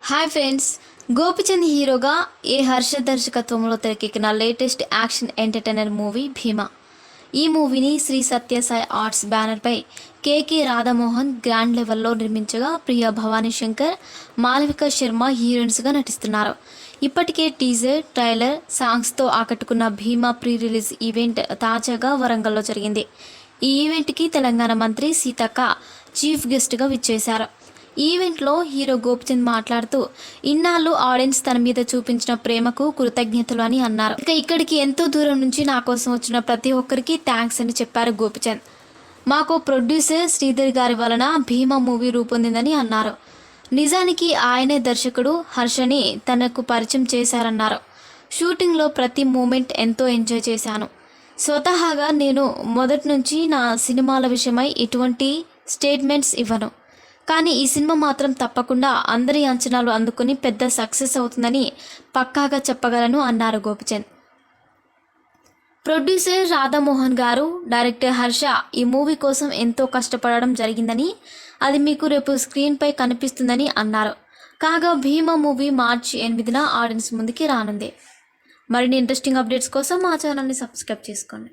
Hi friends, Gopichand హీరోగా హర్ష దర్శకత్వంలో తెరకెక్కిన లేటెస్ట్ యాక్షన్ ఎంటర్టైనర్ మూవీ భీమా. ఈ మూవీని శ్రీ సత్యసాయి ఆర్ట్స్ బ్యానర్పై కేకే రాధామోహన్ గ్రాండ్ లెవెల్లో నిర్మించగా ప్రియా భవానీ శంకర్, మాలవిక శర్మ హీరోయిన్స్గా నటిస్తున్నారు. ఇప్పటికే టీజర్, ట్రైలర్, సాంగ్స్తో ఆకట్టుకున్న భీమా ప్రీ రిలీజ్ ఈవెంట్ తాజాగా వరంగల్లో జరిగింది. ఈ ఈవెంట్కి తెలంగాణ మంత్రి సీతక్క చీఫ్ గెస్ట్గా విచ్చేశారు. ఈవెంట్లో హీరో గోపిచంద్ మాట్లాడుతూ ఇన్నాళ్ళు ఆడియన్స్ తన మీద చూపించిన ప్రేమకు కృతజ్ఞతలు అని అన్నారు. ఇక్కడికి ఎంతో దూరం నుంచి నా కోసం వచ్చిన ప్రతి ఒక్కరికి థ్యాంక్స్ అని చెప్పారు గోపిచంద్. మాకు ప్రొడ్యూసర్ శ్రీధర్ గారి వలన భీమా మూవీ రూపొందిందని అన్నారు. నిజానికి ఆయనే దర్శకుడు హర్షని తనకు పరిచయం చేశారన్నారు. షూటింగ్లో ప్రతి మూమెంట్ ఎంతో ఎంజాయ్ చేశాను. స్వతహాగా నేను మొదటి నుంచి నా సినిమాల విషయమై ఎటువంటి స్టేట్మెంట్స్ ఇవ్వను, కానీ ఈ సినిమా మాత్రం తప్పకుండా అందరి అంచనాలు అందుకుని పెద్ద సక్సెస్ అవుతుందని పక్కాగా చెప్పగలను అన్నారు గోపిచంద్. ప్రొడ్యూసర్ రాధామోహన్ గారు, డైరెక్టర్ హర్ష ఈ మూవీ కోసం ఎంతో కష్టపడడం జరిగిందని, అది మీకు రేపు స్క్రీన్పై కనిపిస్తుందని అన్నారు. కాగా భీమా మూవీ మార్చి 8న ఆడియన్స్ ముందుకి రానుంది. మరిన్ని ఇంట్రెస్టింగ్ అప్డేట్స్ కోసం మా ఛానల్ని సబ్స్క్రైబ్ చేసుకోండి.